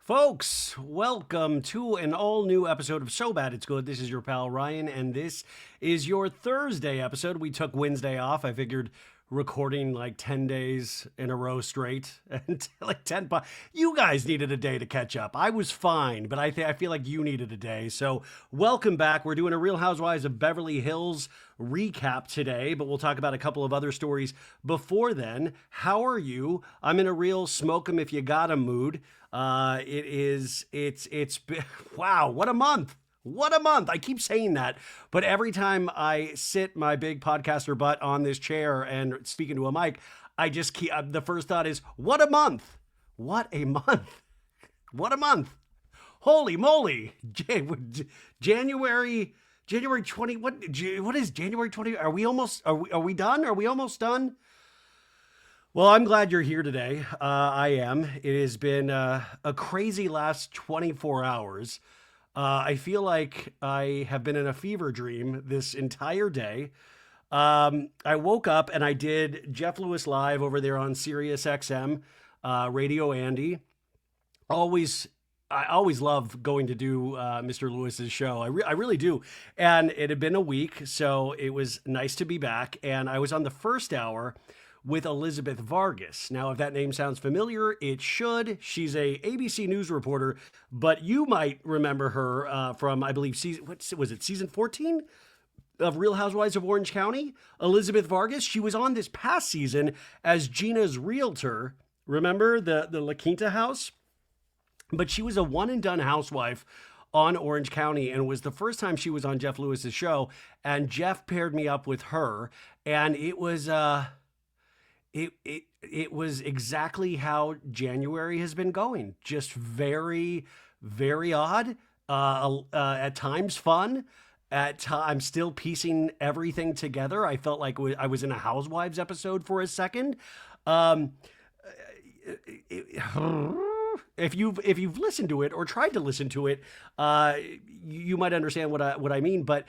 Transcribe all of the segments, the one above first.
Folks, welcome to an all new episode of So Bad It's Good. This is your pal Ryan, and this is your Thursday episode. We took Wednesday off. I figured recording like 10 days in a row straight and like 10 you guys needed a day to catch up. I was fine, but I feel like you needed a day. So welcome back. We're doing a Real Housewives of Beverly Hills recap today, but we'll talk about a couple of other stories before then. How are you? I'm in a real smoke 'em if you got 'em mood. It's been, wow, what a month. What a month. I keep saying that, but every time I sit my big podcaster butt on this chair and speaking to a mic, I just keep, the first thought is, what a month. What a month. What a month. Holy moly. January 20, what is January 20? Are we done? Are we almost done? Well, I'm glad you're here today. I am. It has been a crazy last 24 hours. I feel like I have been in a fever dream this entire day. I woke up and I did Jeff Lewis Live over there on Sirius XM, Radio Andy. I always love going to do Mr. Lewis's show. I really do. And it had been a week, so it was nice to be back. And I was on the first hour with Elizabeth Vargas. Now, if that name sounds familiar, it should. She's a ABC News reporter, but you might remember her from, I believe, season 14 of Real Housewives of Orange County? Elizabeth Vargas, she was on this past season as Gina's realtor. Remember the La Quinta house? But she was a one-and-done housewife on Orange County, and it was the first time she was on Jeff Lewis's show, and Jeff paired me up with her, and it was... It was exactly how January has been going. Just very, very odd. At times fun. I'm still piecing everything together. I felt like I was in a Housewives episode for a second. If you've listened to it or tried to listen to it, you might understand what I mean. But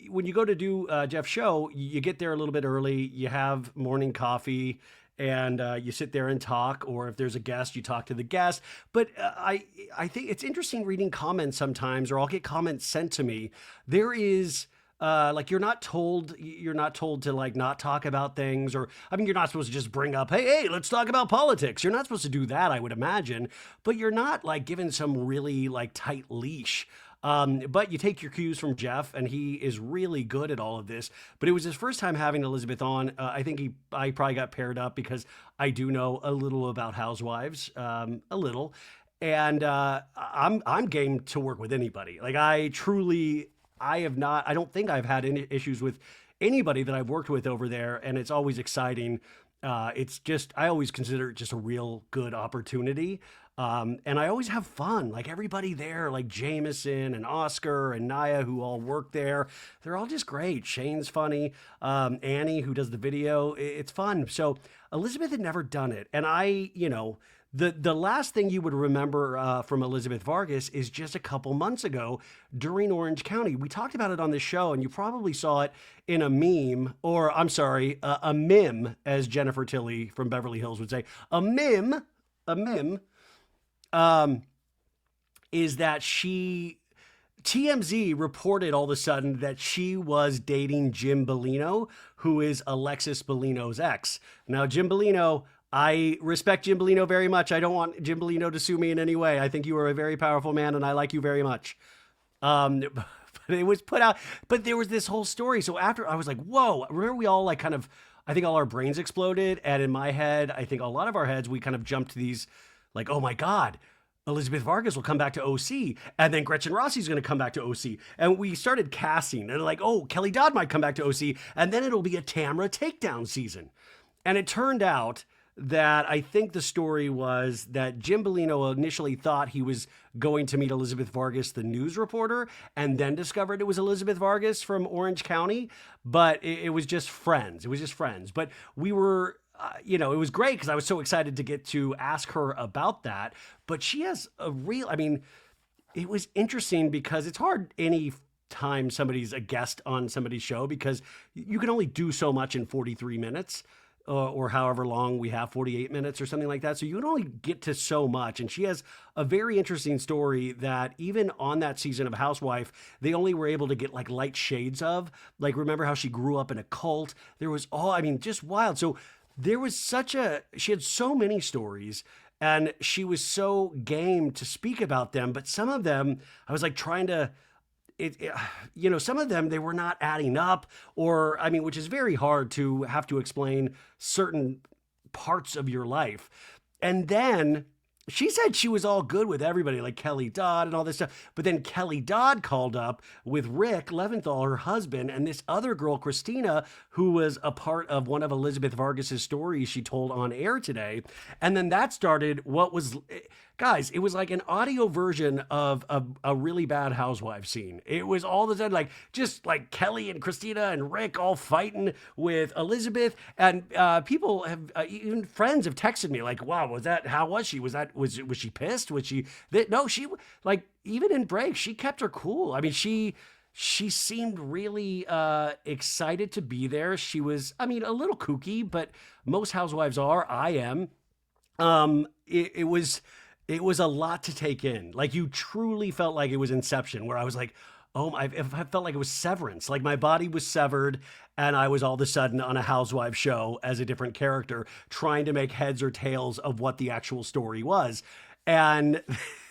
when you go to do Jeff's show, you get there a little bit early. You have morning coffee, and you sit there and talk. Or if there's a guest, you talk to the guest. But I think it's interesting reading comments sometimes, or I'll get comments sent to me. There is. Like you're not told to like not talk about things, or I mean, you're not supposed to just bring up, hey, let's talk about politics. You're not supposed to do that, I would imagine, but you're not like given some really like tight leash. But you take your cues from Jeff, and he is really good at all of this. But it was his first time having Elizabeth on. I think I probably got paired up because I do know a little about Housewives, a little, and I'm game to work with anybody. Like I don't think I've had any issues with anybody that I've worked with over there, and it's always exciting. I always consider it just a real good opportunity. And I always have fun. Like everybody there, like Jameson and Oscar and Naya, who all work there, they're all just great. Shane's funny. Annie, who does the video, it's fun. So Elizabeth had never done it. And the last thing you would remember from Elizabeth Vargas is just a couple months ago during Orange County. We talked about it on the show, and you probably saw it in a meme, or I'm sorry, a meme, as Jennifer Tilly from Beverly Hills would say. A meme is that TMZ reported all of a sudden that she was dating Jim Bellino, who is Alexis Bellino's ex. Now, Jim Bellino... I respect Jim Bellino very much. I don't want Jim Bellino to sue me in any way. I think you are a very powerful man, and I like you very much. But it was put out. But there was this whole story. So after, I was like, whoa. Remember we all I think all our brains exploded. And in my head, I think a lot of our heads, we kind of jumped to these like, oh my God, Elizabeth Vargas will come back to OC. And then Gretchen Rossi's going to come back to OC. And we started casting. And like, oh, Kelly Dodd might come back to OC. And then it'll be a Tamra takedown season. And it turned out that I think the story was that Jim Bellino initially thought he was going to meet Elizabeth Vargas, the news reporter, and then discovered it was Elizabeth Vargas from Orange County. But it was just friends. It was just friends. But we were, it was great because I was so excited to get to ask her about that. But she has it was interesting because it's hard any time somebody's a guest on somebody's show because you can only do so much in 43 minutes. or however long we have, 48 minutes or something like that. So you can only get to so much. And she has a very interesting story that even on that season of Housewife, they only were able to get like light shades of. Like, remember how she grew up in a cult? There was just wild. So there was she had so many stories. And she was so game to speak about them. But some of them, I was like trying to, some of them, they were not adding up, which is very hard to have to explain certain parts of your life. And then she said she was all good with everybody, like Kelly Dodd and all this stuff. But then Kelly Dodd called up with Rick Leventhal, her husband, and this other girl, Kristina, who was a part of one of Elizabeth Vargas's stories she told on air today. And then that started guys, it was like an audio version of a really bad housewife scene. It was all the time just like Kelly and Kristina and Rick all fighting with Elizabeth. And people have, even friends have texted me like, wow, how was she? Was she pissed? No, she, like, even in break, she kept her cool. I mean, she seemed really excited to be there. She was, a little kooky, but most housewives are. I am. It was a lot to take in. Like, you truly felt like it was Inception, where I was like, I felt like it was Severance. Like, my body was severed, and I was all of a sudden on a housewife show as a different character, trying to make heads or tails of what the actual story was. And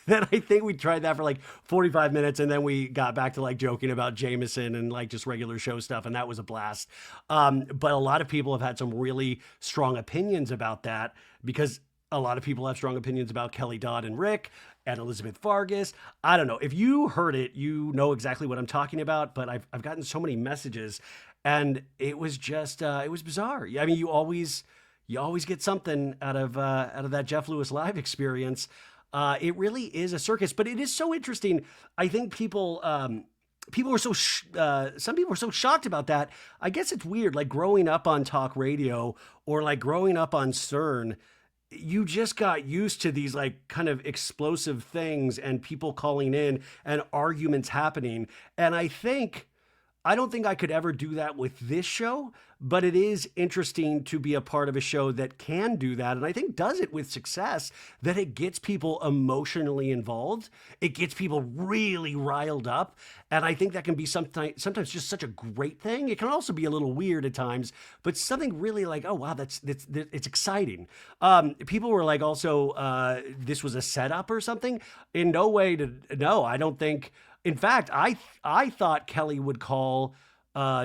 then I think we tried that for like 45 minutes, and then we got back to like joking about Jameson and like just regular show stuff, and that was a blast. But a lot of people have had some really strong opinions about that, because a lot of people have strong opinions about Kelly Dodd and Rick and Elizabeth Vargas. I don't know. If you heard it, you know exactly what I'm talking about, but I've gotten so many messages, and it was just, it was bizarre. I mean, you always get something out of that Jeff Lewis live experience. It really is a circus, but it is so interesting. I think people were some people were so shocked about that. I guess it's weird, like growing up on talk radio or like growing up on Stern, you just got used to these like kind of explosive things and people calling in and arguments happening. And I don't think I could ever do that with this show, but it is interesting to be a part of a show that can do that. And I think does it with success, that it gets people emotionally involved. It gets people really riled up. And I think that can be sometimes just such a great thing. It can also be a little weird at times, but something really like, oh, wow, it's exciting. People were like, also, this was a setup or something. In no way no, I don't think. In fact, I thought Kelly would call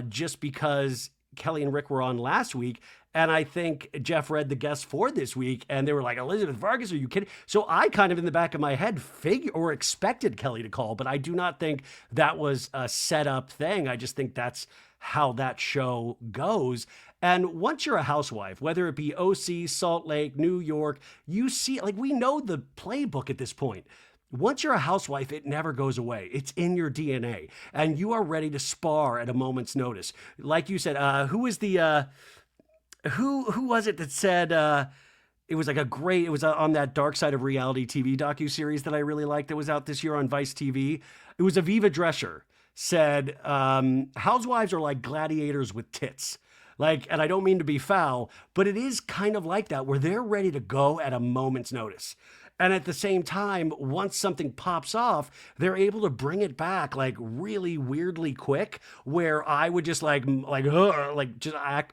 just because Kelly and Rick were on last week. And I think Jeff read the guests for this week, and they were like, Elizabeth Vargas, are you kidding? So I kind of in the back of my head expected Kelly to call, but I do not think that was a set up thing. I just think that's how that show goes. And once you're a housewife, whether it be OC, Salt Lake, New York, you see, like, we know the playbook at this point. Once you're a housewife, it never goes away. It's in your DNA, and you are ready to spar at a moment's notice. Like you said, who was it that said it was like it was on that Dark Side of Reality TV docuseries that I really liked that was out this year on Vice TV. It was Aviva Drescher said, housewives are like gladiators with tits. Like, and I don't mean to be foul, but it is kind of like that, where they're ready to go at a moment's notice. And at the same time, once something pops off, they're able to bring it back like really weirdly quick, where I would just I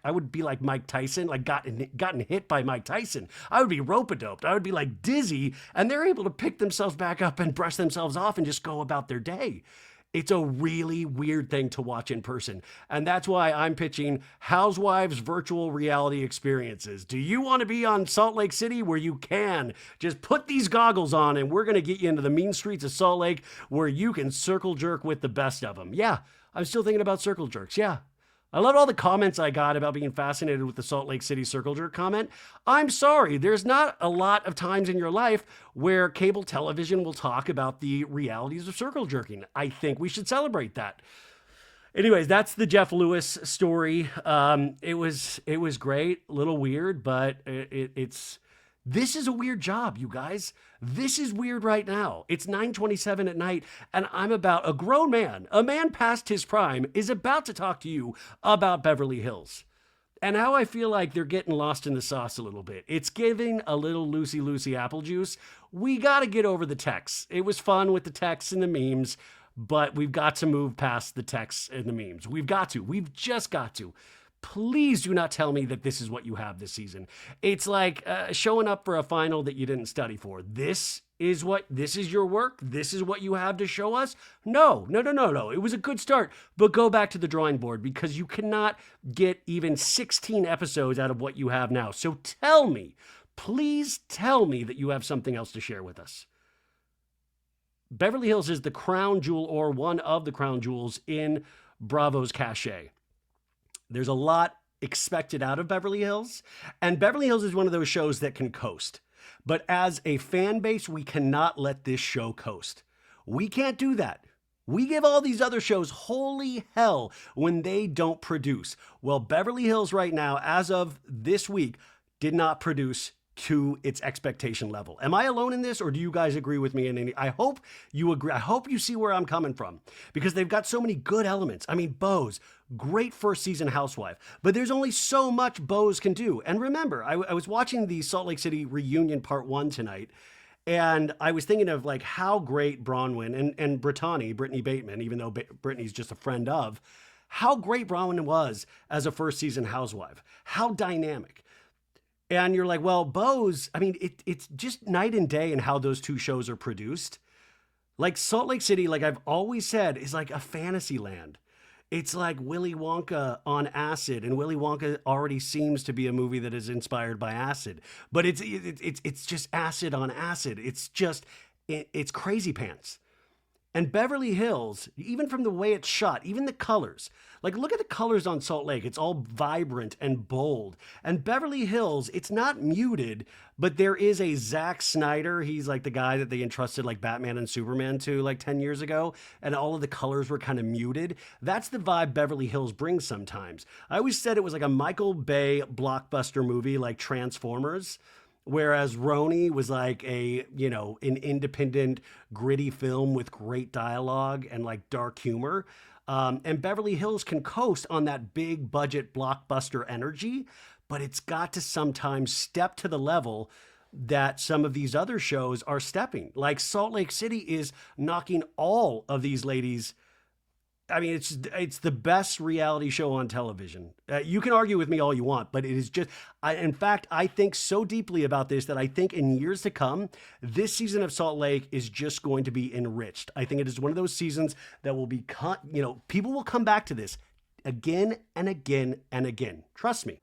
would be like Mike Tyson, like gotten hit by Mike Tyson. I would be rope-a-doped. I would be like dizzy, and they're able to pick themselves back up and brush themselves off and just go about their day. It's a really weird thing to watch in person. And that's why I'm pitching Housewives virtual reality experiences. Do you want to be on Salt Lake City, where you can just put these goggles on and we're going to get you into the mean streets of Salt Lake where you can circle jerk with the best of them? Yeah, I'm still thinking about circle jerks. Yeah. I love all the comments I got about being fascinated with the Salt Lake City circle jerk comment. I'm sorry, there's not a lot of times in your life where cable television will talk about the realities of circle jerking. I think we should celebrate that. Anyways, that's the Jeff Lewis story. It was great, a little weird, but this is a weird job, you guys. This is weird right now. It's 9:27 at night, and I'm about a grown man, a man past his prime, is about to talk to you about Beverly Hills. and how I feel like they're getting lost in the sauce a little bit. It's giving a little loosey apple juice. We got to get over the texts. It was fun with the texts and the memes, but we've got to move past the texts and the memes. We've got to. We've just got to. Please do not tell me that this is what you have this season. It's like showing up for a final that you didn't study for. This is your work. This is what you have to show us. No. It was a good start, but go back to the drawing board because you cannot get even 16 episodes out of what you have now. So tell me, please tell me that you have something else to share with us. Beverly Hills is the crown jewel or one of the crown jewels in Bravo's cachet. There's a lot expected out of Beverly Hills, and Beverly Hills is one of those shows that can coast. But as a fan base, we cannot let this show coast. We can't do that. We give all these other shows holy hell when they don't produce. Well, Beverly Hills right now, as of this week, did not produce to its expectation level. Am I alone in this, or do you guys agree with me? I hope you agree. I hope you see where I'm coming from, because they've got so many good elements. I mean, Beau's great first season housewife, but there's only so much Beau's can do. And remember, I was watching the Salt Lake City reunion part 1 tonight, and I was thinking of like how great Bronwyn and Brittany Bateman, even though Brittany's just a friend of, how great Bronwyn was as a first season housewife, how dynamic. And you're like, well, Beau's, I mean, it's just night and day in how those two shows are produced. Like Salt Lake City, like I've always said, is like a fantasy land. It's like Willy Wonka on acid, and Willy Wonka already seems to be a movie that is inspired by acid. But it's just acid on acid. It's crazy pants. And Beverly Hills, even from the way it's shot, even the colors, like look at the colors on Salt Lake. It's all vibrant and bold. And Beverly Hills, it's not muted, but there is a Zack Snyder. He's like the guy that they entrusted like Batman and Superman to like 10 years ago. And all of the colors were kind of muted. That's the vibe Beverly Hills brings sometimes. I always said it was like a Michael Bay blockbuster movie like Transformers. Whereas RHONY was like an independent, gritty film with great dialogue and like dark humor. And Beverly Hills can coast on that big budget blockbuster energy, but it's got to sometimes step to the level that some of these other shows are stepping. Like Salt Lake City is knocking all of these ladies. I mean, it's the best reality show on television. You can argue with me all you want, but it is just, in fact, I think so deeply about this that I think in years to come, this season of Salt Lake is just going to be enriched. I think it is one of those seasons that will be, people will come back to this again and again and again. Trust me.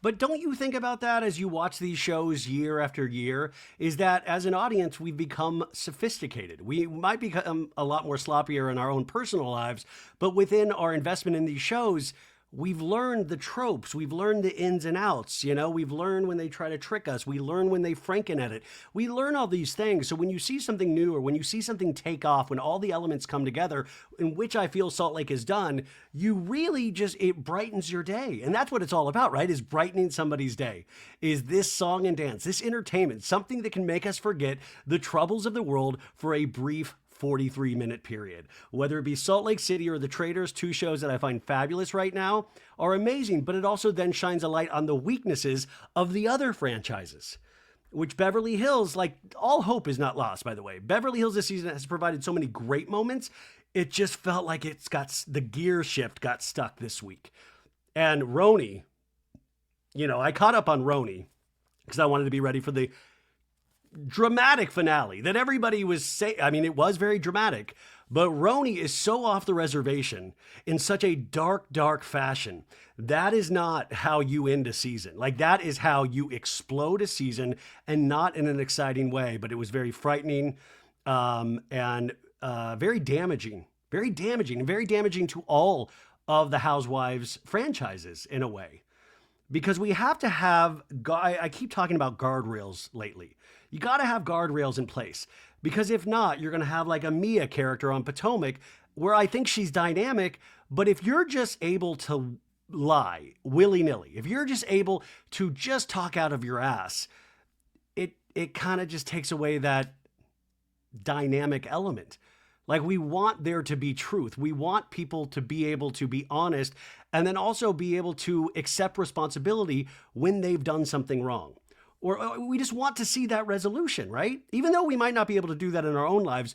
But don't you think about that as you watch these shows year after year, is that as an audience, we've become sophisticated. We might become a lot more sloppier in our own personal lives, but within our investment in these shows, we've learned the tropes. We've learned the ins and outs. We've learned when they try to trick us. We learn when they franken edit. We learn all these things. So when you see something new or when you see something take off, when all the elements come together, in which I feel Salt Lake has done, you really it brightens your day. And that's what it's all about, right? Is brightening somebody's day. Is this song and dance, this entertainment, something that can make us forget the troubles of the world for a brief 43-minute period. Whether it be Salt Lake City or The Traitors, two shows that I find fabulous right now, are amazing, but it also then shines a light on the weaknesses of the other franchises, which Beverly Hills, like all hope is not lost, by the way. Beverly Hills this season has provided so many great moments. It just felt like the gear shift got stuck this week. And RHONY, I caught up on RHONY because I wanted to be ready for the dramatic finale that everybody was saying. I mean, it was very dramatic, but RHONY is so off the reservation in such a dark fashion. That is not how you end a season. Like that is how you explode a season, and not in an exciting way, but it was very frightening and very damaging and very damaging to all of the Housewives franchises in a way. Because we have to have, I keep talking about guardrails lately. You got to have guardrails in place. Because if not, you're going to have like a Mia character on Potomac where I think she's dynamic, but if you're just able to lie willy-nilly, if you're just able to just talk out of your ass, it kind of just takes away that dynamic element. Like, we want there to be truth. We want people to be able to be honest and then also be able to accept responsibility when they've done something wrong. Or we just want to see that resolution, right? Even though we might not be able to do that in our own lives,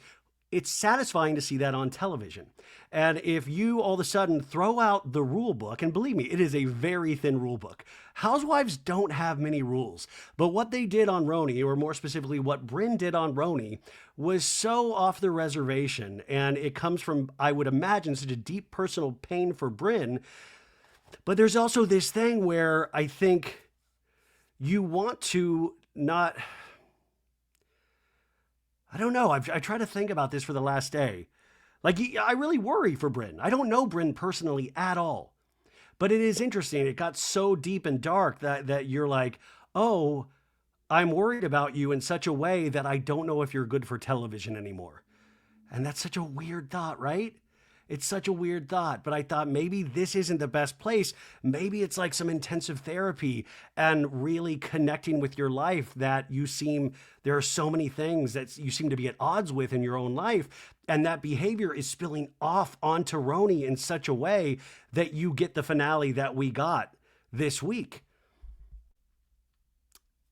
it's satisfying to see that on television. And if you all of a sudden throw out the rule book, and believe me, it is a very thin rule book. Housewives don't have many rules, but what they did on RHONY, or more specifically what Brynn did on RHONY, was so off the reservation. And it comes from, I would imagine, such a deep personal pain for Brynn. But there's also this thing where I think you want to not... I don't know. I tried to think about this for the last day. Like, I really worry for Brynn. I don't know Brynn personally at all. But it is interesting. It got so deep and dark that you're like, oh, I'm worried about you in such a way that I don't know if you're good for television anymore. And that's such a weird thought, right? It's such a weird thought, but I thought maybe this isn't the best place. Maybe it's like some intensive therapy and really connecting with your life that there are so many things that you seem to be at odds with in your own life. And that behavior is spilling off onto RHONY in such a way that you get the finale that we got this week.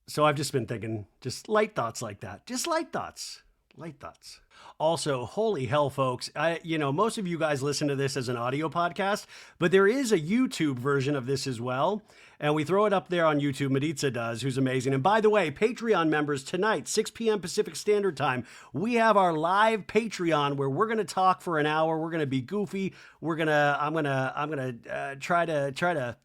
So I've just been thinking, just light thoughts like that. Just light thoughts. Light thoughts. Also, holy hell, folks, most of you guys listen to this as an audio podcast, but there is a YouTube version of this as well. And we throw it up there on YouTube. Maritza does, who's amazing. And by the way, Patreon members, tonight, 6 p.m. Pacific Standard Time, we have our live Patreon where we're going to talk for an hour. We're going to be goofy. I'm going to try to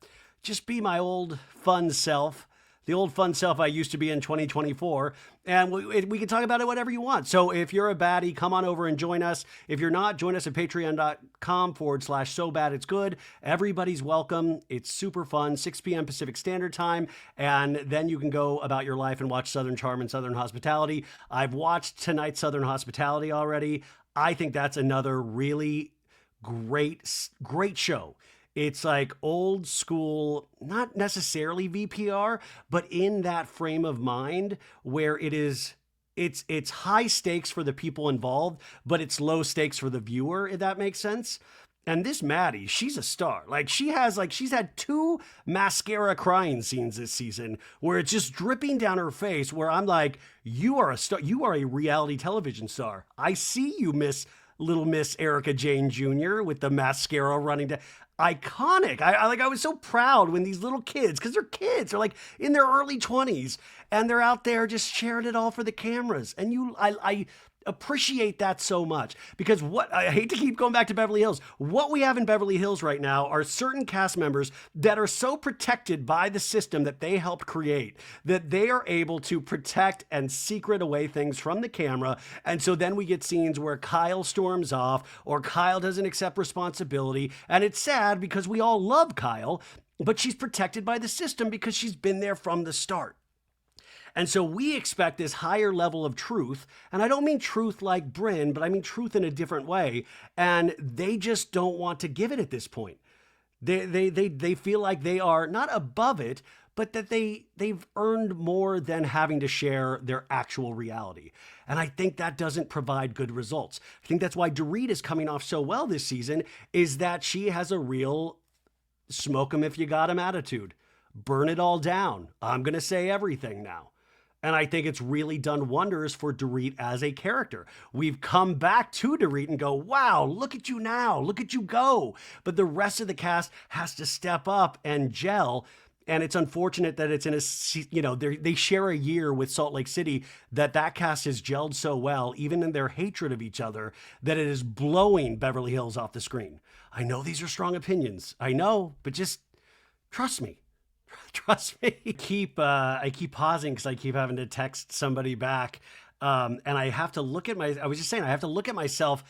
just be my old fun self. The old fun self I used to be in 2024. And we can talk about it whatever you want. So if you're a baddie, come on over and join us. If you're not, join us at patreon.com/SoBadIt'sGood. Everybody's welcome. It's super fun, 6 p.m. Pacific Standard Time. And then you can go about your life and watch Southern Charm and Southern Hospitality. I've watched tonight's Southern Hospitality already. I think that's another really great show. It's like old school, not necessarily VPR, but in that frame of mind where it's high stakes for the people involved, but it's low stakes for the viewer, if that makes sense. And this Maddie, she's a star. She's had 2 mascara crying scenes this season where it's just dripping down her face, where I'm like, you are a star. You are a reality television star. I see you, Little Miss Erica Jane Jr. with the mascara running down. Iconic. I was so proud when these little kids, because they're kids, they're like in their early 20s, and they're out there just sharing it all for the cameras. And I appreciate that so much, because I hate to keep going back to Beverly Hills. What we have in Beverly Hills right now are certain cast members that are so protected by the system that they helped create that they are able to protect and secret away things from the camera. And so then we get scenes where Kyle storms off or Kyle doesn't accept responsibility. And it's sad because we all love Kyle, but she's protected by the system because she's been there from the start. And so we expect this higher level of truth. And I don't mean truth like Brynn, but I mean truth in a different way. And they just don't want to give it at this point. They feel like they are not above it, but that they've earned more than having to share their actual reality. And I think that doesn't provide good results. I think that's why Doute is coming off so well this season, is that she has a real smoke 'em if you got 'em attitude. Burn it all down. I'm going to say everything now. And I think it's really done wonders for Doute as a character. We've come back to Doute and go, wow, look at you now. Look at you go. But the rest of the cast has to step up and gel. And it's unfortunate that it's they share a year with Salt Lake City, that cast has gelled so well, even in their hatred of each other, that it is blowing Beverly Hills off the screen. I know these are strong opinions. I know, but just trust me. Trust me. I keep pausing because I keep having to text somebody back. And I have to look at I have to look at myself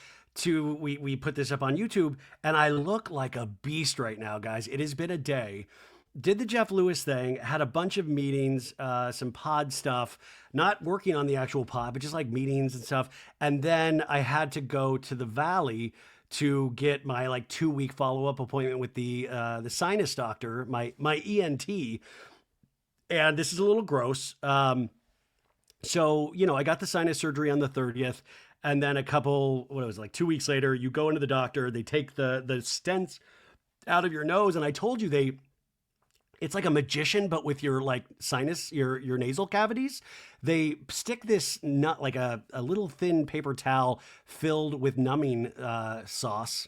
we put this up on YouTube, and I look like a beast right now, guys. It has been a day. Did the Jeff Lewis thing, had a bunch of meetings, some pod stuff, not working on the actual pod, but just like meetings and stuff. And then I had to go to the Valley to get my 2-week follow-up appointment with the sinus doctor, my ENT. And this is a little gross. So, I got the sinus surgery on the 30th. And then what was it, like 2 weeks later, you go into the doctor, they take the stents out of your nose. And I told you it's like a magician, but with your like sinus, your nasal cavities. They stick this nut like a little thin paper towel filled with numbing sauce.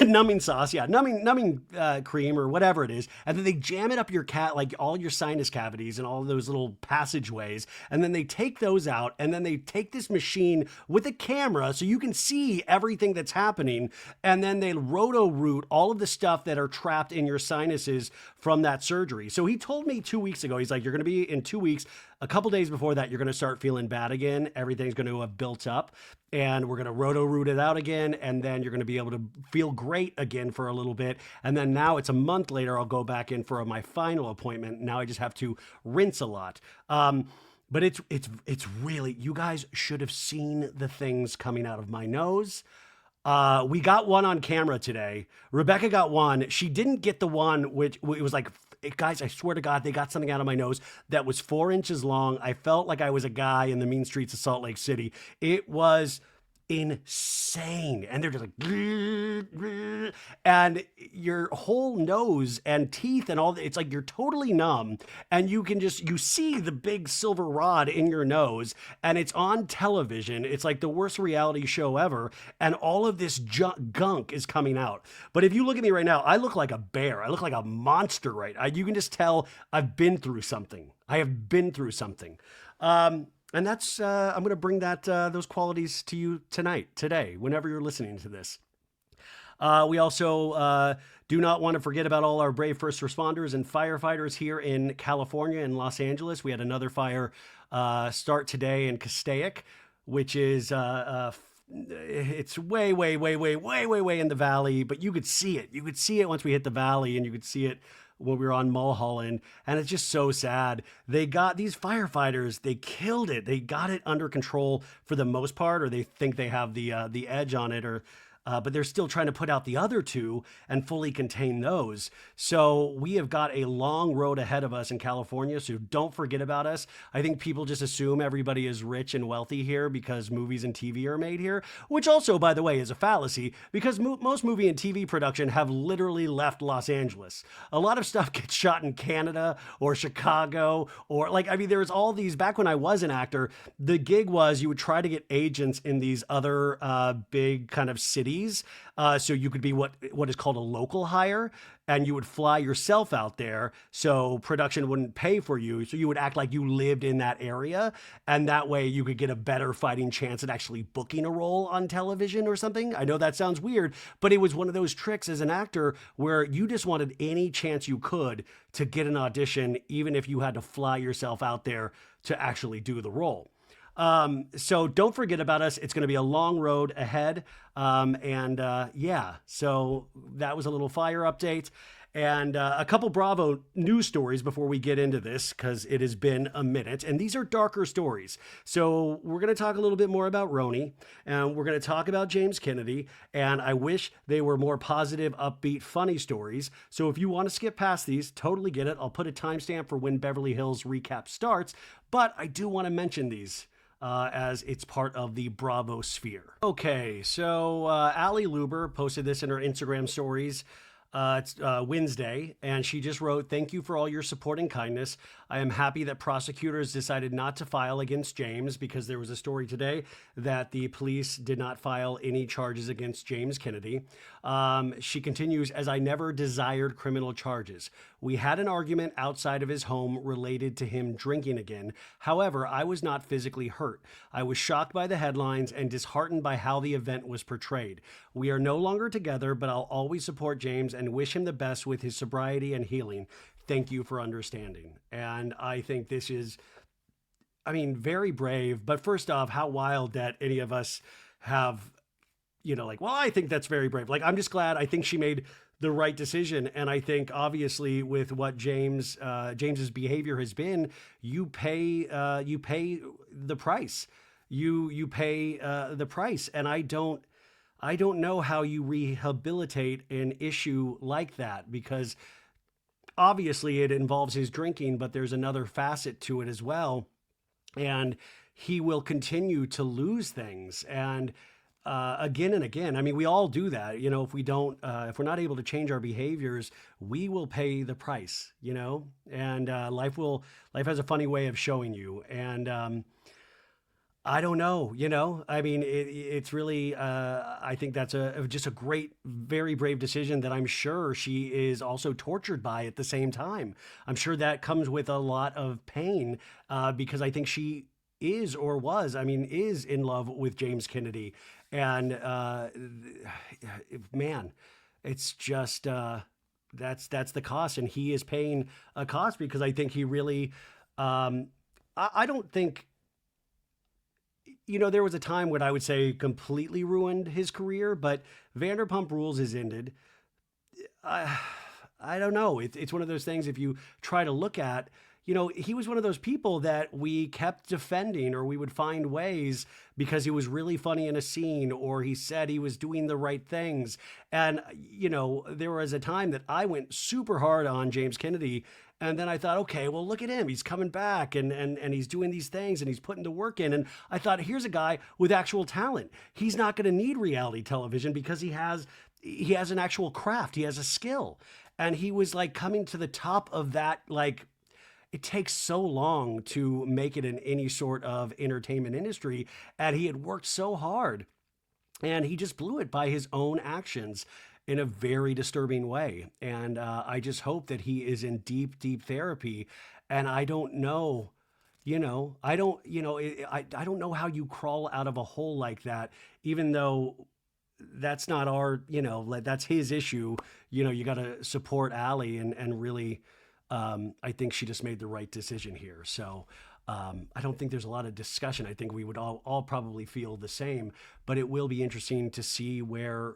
Numbing sauce, yeah, numbing cream or whatever it is, and then they jam it up your like all your sinus cavities and all those little passageways, and then they take those out, and then they take this machine with a camera so you can see everything that's happening, and then they roto-root all of the stuff that are trapped in your sinuses from that surgery. So he told me 2 weeks ago, he's like, you're going to be in 2 weeks. A couple days before that, you're going to start feeling bad again. Everything's going to have built up, and we're going to roto-root it out again, and then you're going to be able to feel great again for a little bit. And then now it's a month later, I'll go back in for my final appointment. Now I just have to rinse a lot. But it's really, you guys should have seen the things coming out of my nose. We got one on camera today. Rebecca got one. She didn't get the one which it was like, guys, I swear to God, they got something out of my nose that was 4 inches long. I felt like I was a guy in the mean streets of Salt Lake City. It was insane. And they're just like, grr, grr, and your whole nose and teeth and all that, it's like you're totally numb, and you see the big silver rod in your nose, and it's on television. It's like the worst reality show ever, and all of this gunk is coming out. But if you look at me right now, I look like a bear. I look like a monster, right? You can just tell I've been through something. I have been through something. And that's, I'm going to bring those qualities to you today, whenever you're listening to this. We also do not want to forget about all our brave first responders and firefighters here in California and Los Angeles. We had another fire start today in Castaic, which is it's way in the valley, but you could see it. You could see it once we hit the valley, and you could see it when we were on Mulholland, and it's just so sad. They got these firefighters, they killed it. They got it under control for the most part, or they think they have the edge on it, but they're still trying to put out the other two and fully contain those. So we have got a long road ahead of us in California, so don't forget about us. I think people just assume everybody is rich and wealthy here because movies and TV are made here, which also, by the way, is a fallacy, because most movie and TV production have literally left Los Angeles. A lot of stuff gets shot in Canada or Chicago, or there was all these, back when I was an actor, the gig was you would try to get agents in these other big kind of cities. So you could be what is called a local hire, and you would fly yourself out there so production wouldn't pay for you. So you would act like you lived in that area, and that way you could get a better fighting chance at actually booking a role on television or something. I know that sounds weird, but it was one of those tricks as an actor where you just wanted any chance you could to get an audition, even if you had to fly yourself out there to actually do the role. So don't forget about us. It's going to be a long road ahead. Yeah, so that was a little fire update, and a couple Bravo news stories before we get into this, because it has been a minute, and these are darker stories. So we're going to talk a little bit more about RHONY, and we're going to talk about James Kennedy, and I wish they were more positive, upbeat, funny stories. So if you want to skip past these, totally get it. I'll put a timestamp for when Beverly Hills recap starts, but I do want to mention these. As it's part of the Bravo sphere. Okay, so Ali Lewber posted this in her Instagram stories. It's Wednesday, and she just wrote, "Thank you for all your support and kindness. I am happy that prosecutors decided not to file against James, because there was a story today that the police did not file any charges against James Kennedy." She continues, "As I never desired criminal charges. We had an argument outside of his home related to him drinking again. However, I was not physically hurt. I was shocked by the headlines and disheartened by how the event was portrayed. We are no longer together, but I'll always support James and wish him the best with his sobriety and healing. Thank you for understanding." And I think this is, very brave. But first off, how wild that any of us have, I think that's very brave. I'm just glad. I think she made the right decision. And I think obviously with what James's behavior has been, you pay the price. You pay the price. And I don't know how you rehabilitate an issue like that, because obviously it involves his drinking, but there's another facet to it as well. And he will continue to lose things. And again and again. I mean, we all do that. You know, if we don't, if we're not able to change our behaviors, we will pay the price. You know, and life has a funny way of showing you. And I don't know. You know, I mean, it's really. I think that's just a great, very brave decision that I'm sure she is also tortured by at the same time. I'm sure that comes with a lot of pain because I think she is or was, I mean, is in love with James Kennedy. And man, it's just that's the cost, and he is paying a cost because I think he really. I don't think. You know, there was a time when I would say completely ruined his career, but Vanderpump Rules is ended. I, I don't know. It's one of those things. If you try to look at, you know, he was one of those people that we kept defending, or we would find ways because he was really funny in a scene, or he said he was doing the right things. And, you know, there was a time that I went super hard on James Kennedy. And then I thought, okay, well, look at him. He's coming back and he's doing these things and he's putting the work in. And I thought, here's a guy with actual talent. He's not going to need reality television because he has an actual craft. He has a skill. And he was like coming to the top of that. Like, it takes so long to make it in any sort of entertainment industry. And he had worked so hard, and he just blew it by his own actions in a very disturbing way. And I just hope that he is in deep, deep therapy. And I don't know, I don't know how you crawl out of a hole like that, even though that's not our, that's his issue. You got to support Allie and really, I think she just made the right decision here. So I don't think there's a lot of discussion. I think we would all probably feel the same, but it will be interesting to see where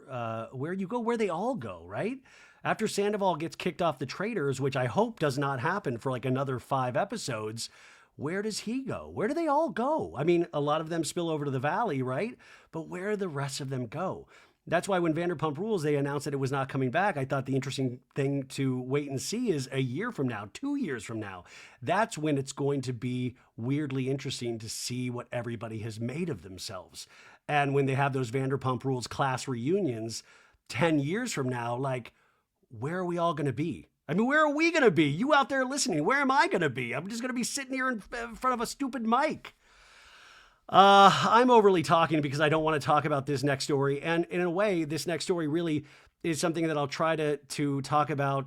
you go, where they all go, right? After Sandoval gets kicked off the Traitors, which I hope does not happen for like another 5 episodes, where does he go? Where do they all go? I mean, a lot of them spill over to the Valley, right? But where do the rest of them go? That's why when Vanderpump Rules, they announced that it was not coming back. I thought the interesting thing to wait and see is a year from now, 2 years from now. That's when it's going to be weirdly interesting to see what everybody has made of themselves. And when they have those Vanderpump Rules class reunions 10 years from now, like, where are we all going to be? I mean, where are we going to be? You out there listening, where am I going to be? I'm just going to be sitting here in front of a stupid mic. I'm overly talking because I don't want to talk about this next story. And in a way, this next story really is something that I'll try to talk about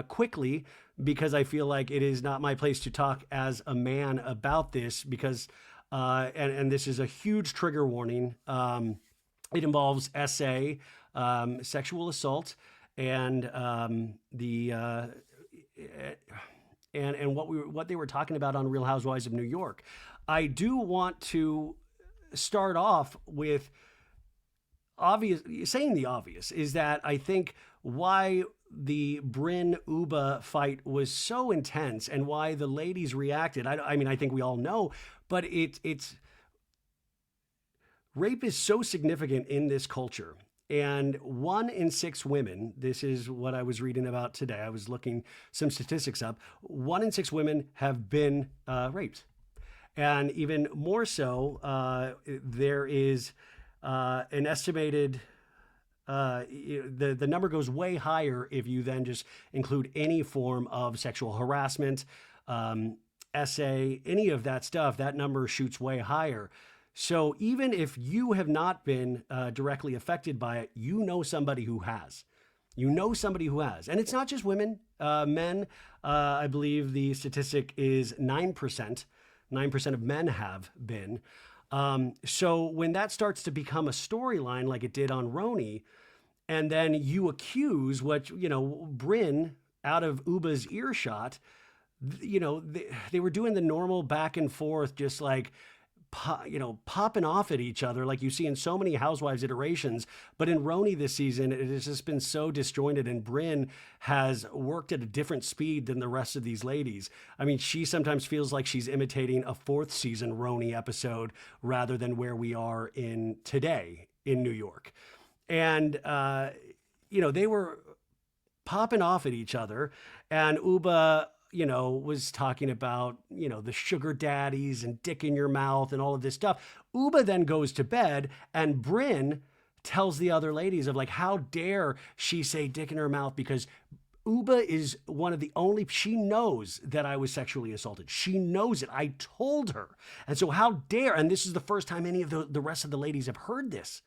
quickly, because I feel like it is not my place to talk as a man about this, because, and this is a huge trigger warning. It involves SA, sexual assault, and what they were talking about on Real Housewives of New York. I do want to start off with saying the obvious is that I think why the Brynn Uba fight was so intense and why the ladies reacted. I mean, I think we all know, but it's rape is so significant in this culture. And 1 in 6 women, this is what I was reading about today. I was looking some statistics up. 1 in 6 women have been raped. And even more so, there is an estimated, the number goes way higher if you then just include any form of sexual harassment, SA, any of that stuff. That number shoots way higher. So even if you have not been directly affected by it, you know somebody who has. You know somebody who has. And it's not just women, men. I believe the statistic is 9%. 9% of men have been. So when that starts to become a storyline like it did on RHONY, and then you accuse Brynn out of Uba's earshot, they were doing the normal back and forth, just like, popping off at each other like you see in so many Housewives iterations. But in RHONY this season, it has just been so disjointed, and Brynn has worked at a different speed than the rest of these ladies. I mean, she sometimes feels like she's imitating a 4th season RHONY episode rather than where we are in today in New York. And, they were popping off at each other. And Uba, was talking about, the sugar daddies and dick in your mouth and all of this stuff. Uba then goes to bed, and Bryn tells the other ladies of like, how dare she say dick in her mouth, because Uba is one of the only, she knows that I was sexually assaulted. She knows it. I told her. And so how dare, and this is the first time any of the rest of the ladies have heard this.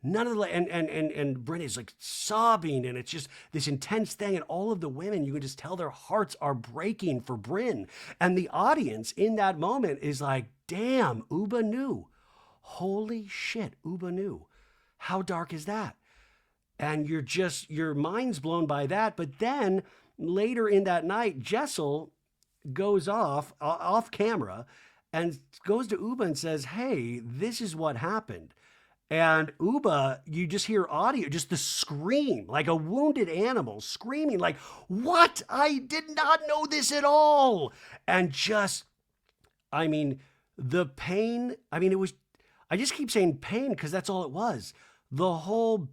None of the, and Brittany's like sobbing, and it's just this intense thing. And all of the women, you can just tell their hearts are breaking for Bryn. And the audience in that moment is like, damn, Uba knew. Holy shit, Uba knew. How dark is that? And your mind's blown by that. But then later in that night, Jessel goes off camera and goes to Uba and says, hey, this is what happened. And Uba, you just hear audio, just the scream, like a wounded animal screaming like, what? I did not know this at all. And just, the pain, it was, I just keep saying pain because that's all it was. The whole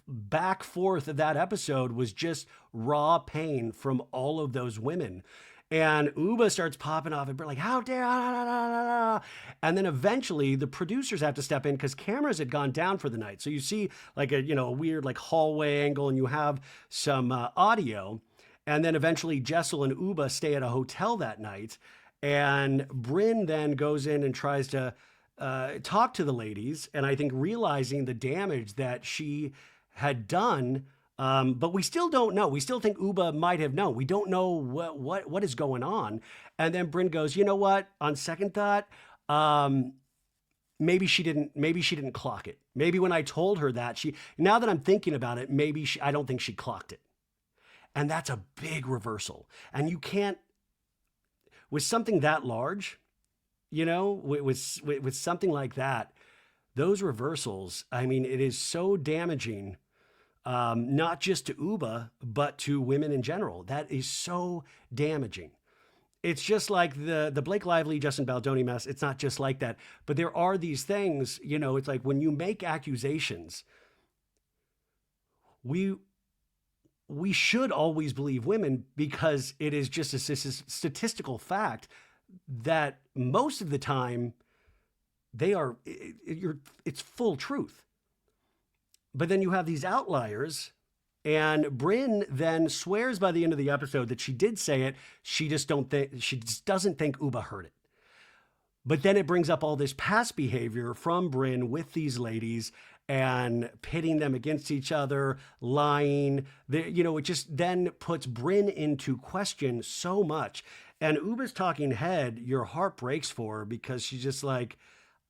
back forth of that episode was just raw pain from all of those women. And Uba starts popping off and like, how dare, and then eventually the producers have to step in because cameras had gone down for the night. So you see like a weird like hallway angle, and you have some audio. And then eventually Jessel and Uba stay at a hotel that night. And Bryn then goes in and tries to talk to the ladies. And I think realizing the damage that she had done, but we still don't know. We still think Uba might have known. We don't know what is going on. And then Bryn goes, you know what? On second thought, maybe she didn't clock it. Maybe when I told her that, now that I'm thinking about it, I don't think she clocked it. And that's a big reversal. And you can't, with something that large, with something like that, those reversals, it is so damaging. Not just to Uba, but to women in general. That is so damaging. It's just like the Blake Lively, Justin Baldoni mess. It's not just like that. But there are these things, it's like when you make accusations, we should always believe women because it is just a statistical fact that most of the time it's full truth. But then you have these outliers, and Bryn then swears by the end of the episode that she did say it. She just doesn't think Uba heard it. But then it brings up all this past behavior from Bryn with these ladies and pitting them against each other, lying. It just then puts Bryn into question so much. And Uba's talking head, your heart breaks for her because she's just like,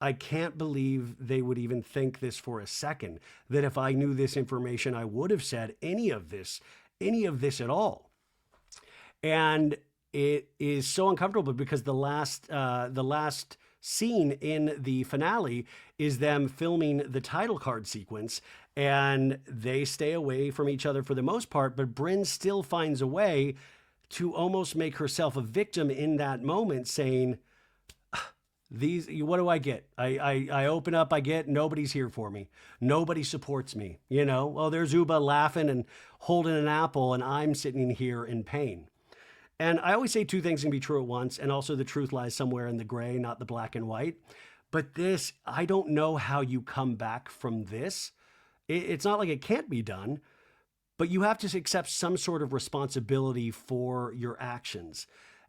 I can't believe they would even think this for a second, that if I knew this information, I would have said any of this at all. And it is so uncomfortable because the last scene in the finale is them filming the title card sequence, and they stay away from each other for the most part, but Bryn still finds a way to almost make herself a victim in that moment, saying, what do I get? I open up, I get, nobody's here for me. Nobody supports me. Well, there's Uba laughing and holding an apple, and I'm sitting here in pain. And I always say two things can be true at once, and also the truth lies somewhere in the gray, not the black and white. But this, I don't know how you come back from this. It's not like it can't be done, but you have to accept some sort of responsibility for your actions.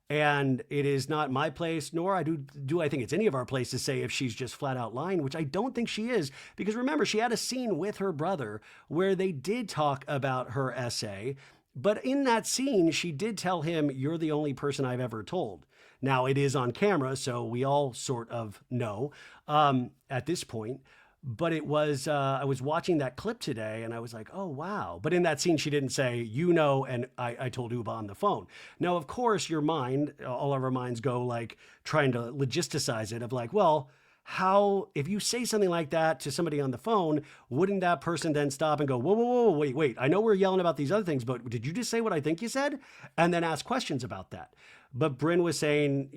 And it is not my place, nor I think it's any of our place to say if she's just flat out lying, which I don't think she is. Because remember, she had a scene with her brother where they did talk about her essay. But in that scene, she did tell him, you're the only person I've ever told. Now, it is on camera, so we all sort of know at this point. But it was, I was watching that clip today and I was like, oh, wow. But in that scene, she didn't say, and I told Uba on the phone. Now, of course, your mind, all of our minds go like trying to logisticize it of like, well, how, if you say something like that to somebody on the phone, wouldn't that person then stop and go, whoa, wait. I know we're yelling about these other things, but did you just say what I think you said? And then ask questions about that. But Bryn was saying,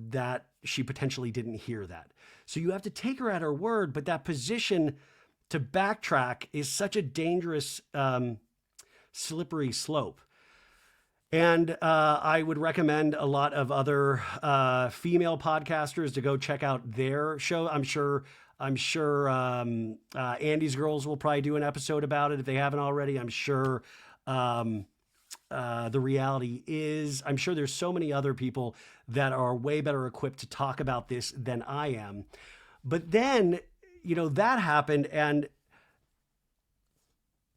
that she potentially didn't hear that. So you have to take her at her word, but that position to backtrack is such a dangerous slippery slope. And I would recommend a lot of other female podcasters to go check out their show. I'm sure Andy's Girls will probably do an episode about it if they haven't already. I'm sure The Reality Is. I'm sure there's so many other people that are way better equipped to talk about this than I am. But then, that happened, and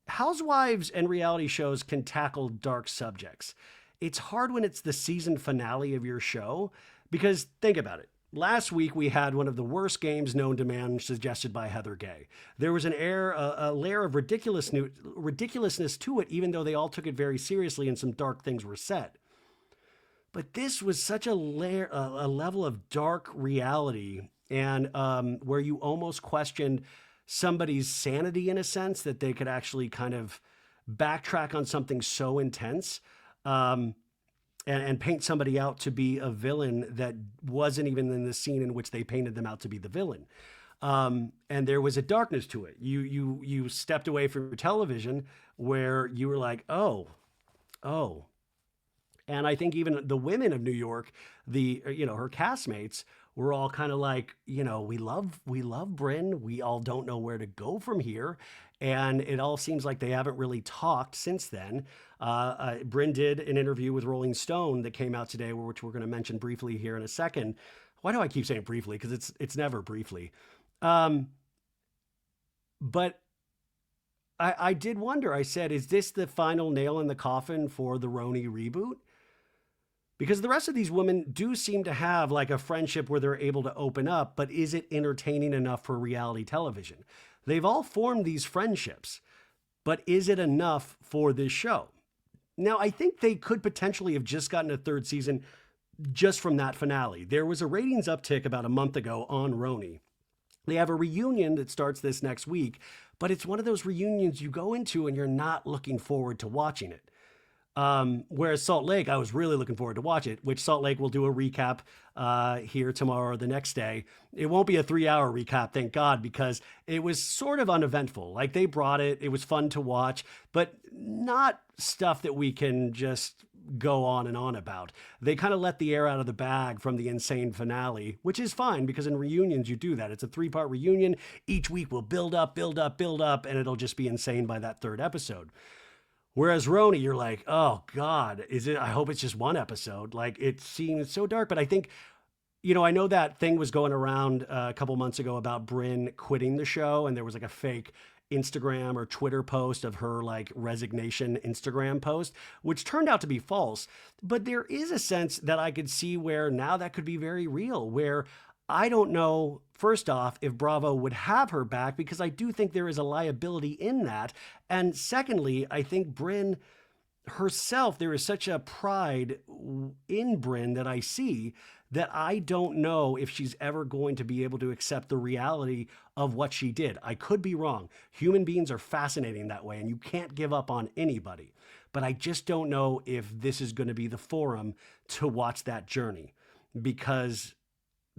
Housewives and reality shows can tackle dark subjects. It's hard when it's the season finale of your show, because think about it. Last week, we had one of the worst games known to man suggested by Heather Gay. There was a layer of ridiculousness to it, even though they all took it very seriously and some dark things were said. But this was such a level of dark reality, and where you almost questioned somebody's sanity in a sense, that they could actually kind of backtrack on something so intense. And paint somebody out to be a villain that wasn't even in the scene in which they painted them out to be the villain. And there was a darkness to it. You stepped away from television where you were like, oh. And I think even the women of New York, her castmates were all kind of like, we love Brynn. We all don't know where to go from here. And it all seems like they haven't really talked since then. Brynn did an interview with Rolling Stone that came out today, which we're going to mention briefly here in a second. Why do I keep saying briefly? Because it's never briefly. But I did wonder, I said, is this the final nail in the coffin for the RHONY reboot? Because the rest of these women do seem to have like a friendship where they're able to open up, but is it entertaining enough for reality television? They've all formed these friendships, but is it enough for this show? Now, I think they could potentially have just gotten a third season just from that finale. There was a ratings uptick about a month ago on RHONY. They have a reunion that starts this next week, but it's one of those reunions you go into and you're not looking forward to watching it. Whereas Salt Lake, I was really looking forward to watch it, which Salt Lake will do a recap here tomorrow or the next day. It won't be a 3-hour recap, thank God, because it was sort of uneventful. Like they brought it, it was fun to watch, but not stuff that we can just go on and on about. They kind of let the air out of the bag from the insane finale, which is fine because in reunions you do that. It's a 3-part reunion. Each week will build up, and it'll just be insane by that third episode. Whereas RHONY, you're like, oh God, I hope it's just one episode. Like it seems so dark, but I think, I know that thing was going around a couple months ago about Brynn quitting the show, and there was like a fake Instagram or Twitter post of her like resignation Instagram post, which turned out to be false. But there is a sense that I could see where now that could be very real, where I don't know, first off, if Bravo would have her back, because I do think there is a liability in that. And secondly, I think Brynn herself, there is such a pride in Brynn that I see that I don't know if she's ever going to be able to accept the reality of what she did. I could be wrong. Human beings are fascinating that way, and you can't give up on anybody. But I just don't know if this is going to be the forum to watch that journey, because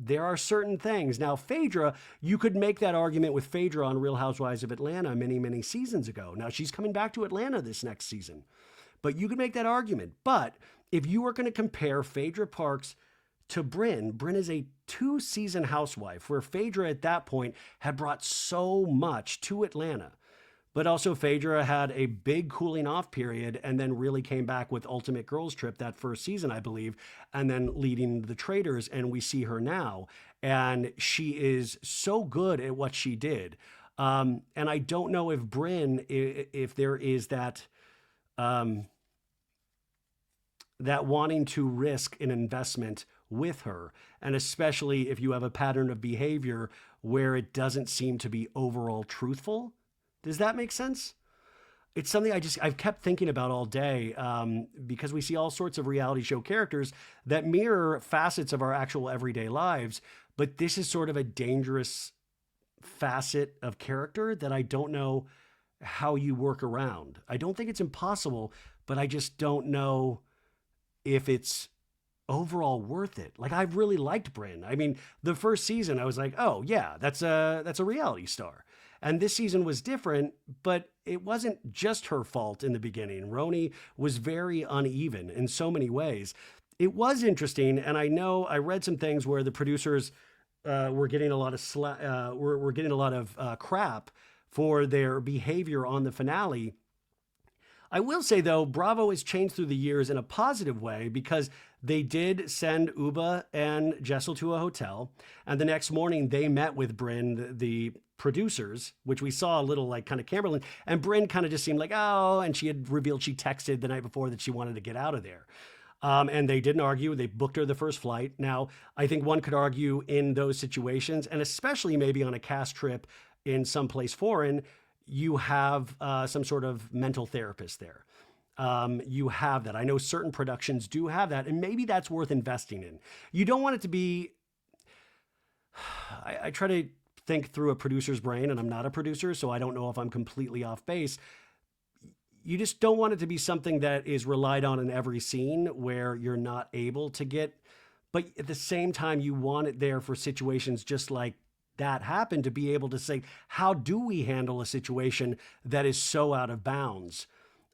there are certain things. Now, Phaedra, you could make that argument with Phaedra on Real Housewives of Atlanta many, many seasons ago. Now, she's coming back to Atlanta this next season. But you could make that argument. But if you were going to compare Phaedra Parks to Brynn is a 2-season housewife, where Phaedra at that point had brought so much to Atlanta. But also Phaedra had a big cooling off period and then really came back with Ultimate Girls Trip that first season, I believe, and then leading the Traitors, and we see her now. And she is so good at what she did. And I don't know if Brynn, if there is that wanting to risk an investment with her, and especially if you have a pattern of behavior where it doesn't seem to be overall truthful. Does that make sense? It's something I've kept thinking about all day, because we see all sorts of reality show characters that mirror facets of our actual everyday lives, but this is sort of a dangerous facet of character that I don't know how you work around. I don't think it's impossible, but I just don't know if it's overall worth it. Like, I really liked Brynn. I mean, the first season I was like, oh yeah, that's a reality star. And this season was different, but it wasn't just her fault in the beginning. RHONY was very uneven in so many ways. It was interesting, and I know I read some things where the producers were getting a lot of were getting a lot of crap for their behavior on the finale. I will say, though, Bravo has changed through the years in a positive way because they did send Ubah and Jessel to a hotel. And the next morning, they met with Brynn, the producers, which we saw a little like kind of Camberlin. And Brynn kind of just seemed like, oh, and she had revealed she texted the night before that she wanted to get out of there. And they didn't argue. They booked her the first flight. Now, I think one could argue in those situations, and especially maybe on a cast trip in someplace foreign, you have some sort of mental therapist there. You have that. I know certain productions do have that, and maybe that's worth investing in. You don't want it to be, I try to think through a producer's brain, and I'm not a producer, so I don't know if I'm completely off base. You just don't want it to be something that is relied on in every scene where you're not able to get, but at the same time, you want it there for situations just like that happen, to be able to say, how do we handle a situation that is so out of bounds?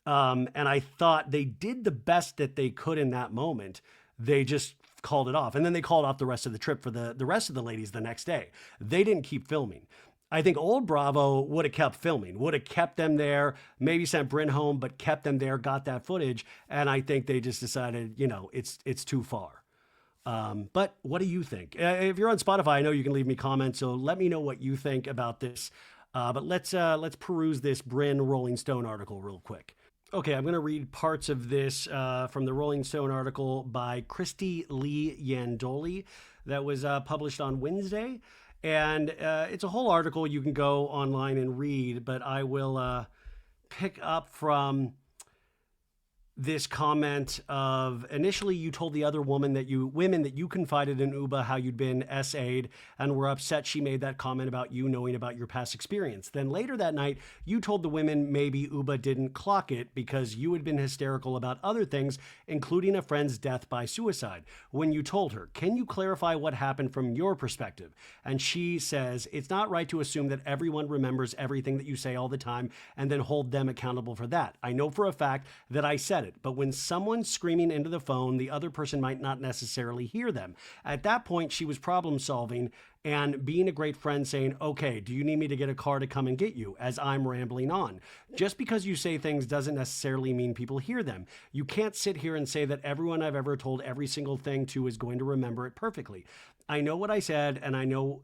And I thought they did the best that they could in that moment. They just called it off. And then they called off the rest of the trip for the rest of the ladies the next day. They didn't keep filming. I think old Bravo would have kept filming, would have kept them there, maybe sent Brynn home, but kept them there, got that footage. And I think they just decided, it's too far. But what do you think? If you're on Spotify, I know you can leave me comments, so let me know what you think about this. But let's peruse this Brynn Rolling Stone article real quick. Okay, I'm going to read parts of this from the Rolling Stone article by Christy Lee Yandoli that was published on Wednesday. And it's a whole article you can go online and read, but I will pick up from this comment of, initially you told the other women that you confided in Ubah how you'd been SA'd and were upset she made that comment about you knowing about your past experience. Then later that night, you told the women maybe Ubah didn't clock it because you had been hysterical about other things, including a friend's death by suicide. When you told her, can you clarify what happened from your perspective? And she says, it's not right to assume that everyone remembers everything that you say all the time and then hold them accountable for that. I know for a fact that I said it, but when someone's screaming into the phone, the other person might not necessarily hear them. At that point, she was problem solving and being a great friend, saying, okay, do you need me to get a car to come and get you, as I'm rambling on? Just because you say things doesn't necessarily mean people hear them. You can't sit here and say that everyone I've ever told every single thing to is going to remember it perfectly. I know what I said, and I know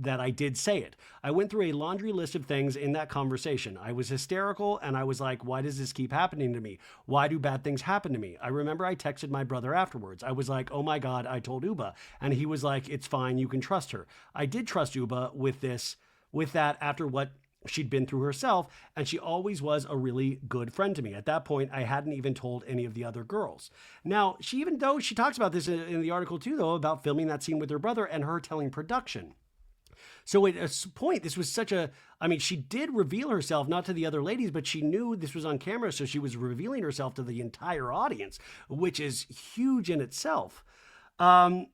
that I did say it. I went through a laundry list of things in that conversation. I was hysterical, and I was like, why does this keep happening to me? Why do bad things happen to me? I remember I texted my brother afterwards. I was like, oh my God, I told Ubah. And he was like, it's fine, you can trust her. I did trust Ubah with that after what she'd been through herself, and she always was a really good friend to me. At that point, I hadn't even told any of the other girls. Now, she talks about this in the article too, though, about filming that scene with her brother and her telling production. So at a point, this was she did reveal herself, not to the other ladies, but she knew this was on camera, so she was revealing herself to the entire audience, which is huge in itself. The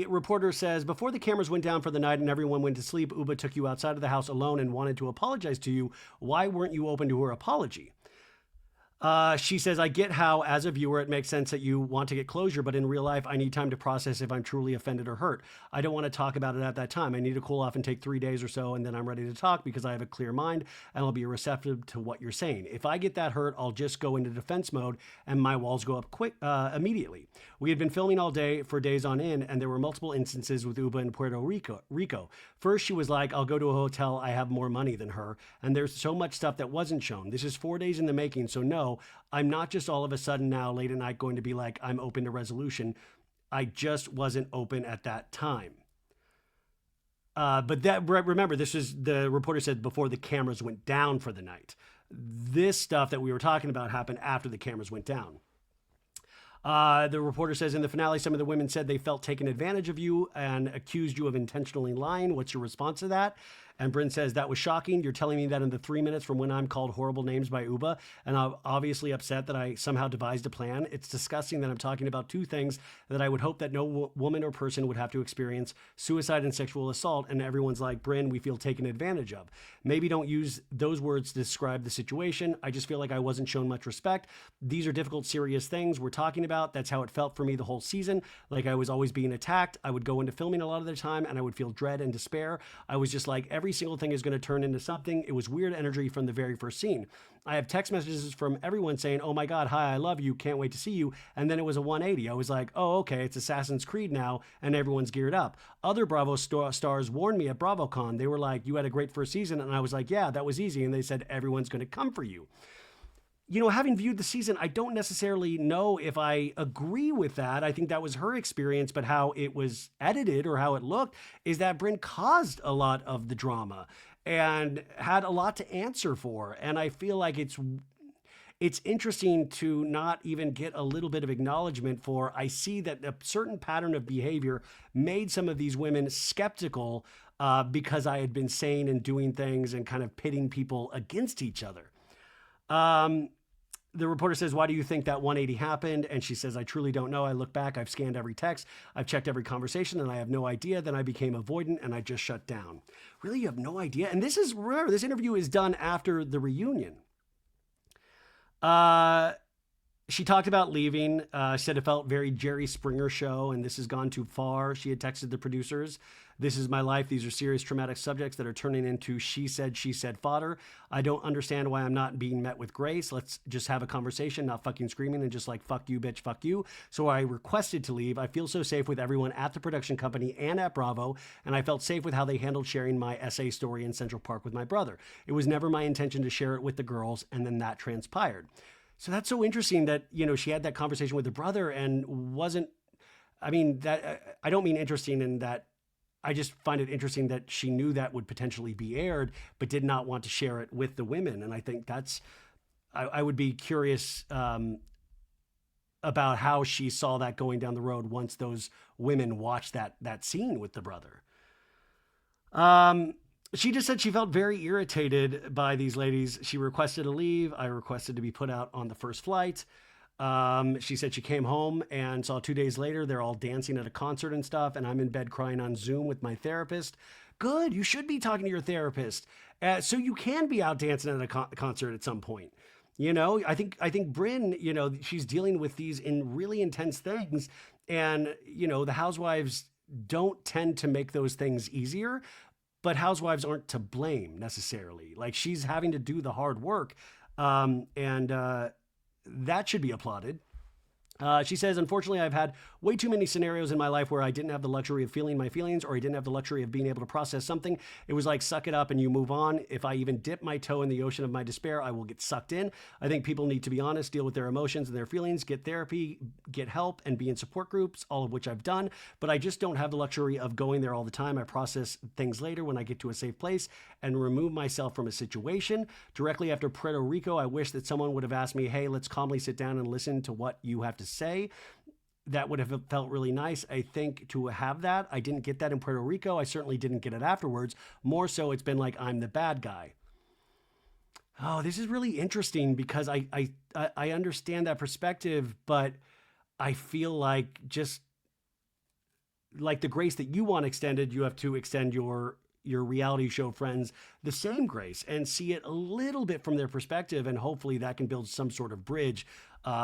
reporter says, before the cameras went down for the night and everyone went to sleep, Ubah took you outside of the house alone and wanted to apologize to you. Why weren't you open to her apology? She says, I get how, as a viewer, it makes sense that you want to get closure, but in real life, I need time to process if I'm truly offended or hurt. I don't want to talk about it at that time. I need to cool off and take 3 days or so, and then I'm ready to talk because I have a clear mind and I'll be receptive to what you're saying. If I get that hurt, I'll just go into defense mode and my walls go up immediately. We had been filming all day for days on end, and there were multiple instances with Ubah in Puerto Rico. First, she was like, I'll go to a hotel. I have more money than her. And there's so much stuff that wasn't shown. This is 4 days in the making, so no, I'm not just all of a sudden now late at night going to be like, I'm open to resolution. I just wasn't open at that time. But remember, this is, the reporter said, before the cameras went down for the night. This stuff that we were talking about happened after the cameras went down. The reporter says, in the finale, some of the women said they felt taken advantage of you and accused you of intentionally lying. What's your response to that? And Brynn says, that was shocking. You're telling me that in the 3 minutes from when I'm called horrible names by Uba, and I'm obviously upset that I somehow devised a plan. It's disgusting that I'm talking about two things that I would hope that no woman or person would have to experience: suicide and sexual assault. And everyone's like, Brynn, we feel taken advantage of. Maybe don't use those words to describe the situation. I just feel like I wasn't shown much respect. These are difficult, serious things we're talking about. That's how it felt for me the whole season. Like I was always being attacked. I would go into filming a lot of the time and I would feel dread and despair. I was just like, every single thing is going to turn into something. It was weird energy from the very first scene. I have text messages from everyone saying, oh my God, hi, I love you, can't wait to see you. And then it was a 180. I was like, oh, okay, it's Assassin's Creed now, and everyone's geared up. Other Bravo stars warned me at BravoCon. They were like, you had a great first season. And I was like, yeah, that was easy. And they said, everyone's going to come for you. You know, having viewed the season, I don't necessarily know if I agree with that. I think that was her experience, but how it was edited or how it looked is that Brynn caused a lot of the drama and had a lot to answer for. And I feel like it's interesting to not even get a little bit of acknowledgement for. I see that a certain pattern of behavior made some of these women skeptical because I had been saying and doing things and kind of pitting people against each other. The reporter says, why do you think that 180 happened? And she says, I truly don't know. I look back, I've scanned every text, I've checked every conversation, and I have no idea. Then I became avoidant and I just shut down. Really, you have no idea? And remember, this interview is done after the reunion. She talked about leaving, said it felt very Jerry Springer show, and this has gone too far. She had texted the producers, this is my life. These are serious traumatic subjects that are turning into she said fodder. I don't understand why I'm not being met with grace. Let's just have a conversation, not fucking screaming and just like, fuck you, bitch, fuck you. So I requested to leave. I feel so safe with everyone at the production company and at Bravo, and I felt safe with how they handled sharing my essay story in Central Park with my brother. It was never my intention to share it with the girls, and then that transpired. So that's so interesting that, you know, she had that conversation with her brother and wasn't, I mean, that I don't mean interesting in that, I just find it interesting that she knew that would potentially be aired, but did not want to share it with the women. And I think that's, I would be curious about how she saw that going down the road once those women watched that scene with the brother. She just said she felt very irritated by these ladies. She requested to leave. I requested to be put out on the first flight. She said she came home and saw 2 days later, they're all dancing at a concert and stuff. And I'm in bed crying on Zoom with my therapist. Good. You should be talking to your therapist. So you can be out dancing at a concert at some point. You know, I think Brynn, you know, she's dealing with these in really intense things. And, you know, the housewives don't tend to make those things easier, but housewives aren't to blame necessarily. Like, she's having to do the hard work. That should be applauded. She says, unfortunately, I've had way too many scenarios in my life where I didn't have the luxury of feeling my feelings, or I didn't have the luxury of being able to process something. It was like, suck it up and you move on. If I even dip my toe in the ocean of my despair, I will get sucked in. I think people need to be honest, deal with their emotions and their feelings, get therapy, get help, and be in support groups, all of which I've done. But I just don't have the luxury of going there all the time. I process things later when I get to a safe place and remove myself from a situation. Directly after Puerto Rico, I wish that someone would have asked me, hey, let's calmly sit down and listen to what you have to say. That would have felt really nice. I think to have that, I didn't get that in Puerto Rico. I certainly didn't get it afterwards. More so, it's been like, I'm the bad guy. Oh, this is really interesting because I understand that perspective, but I feel like just like the grace that you want extended, you have to extend your reality show friends the same grace and see it a little bit from their perspective. And hopefully that can build some sort of bridge,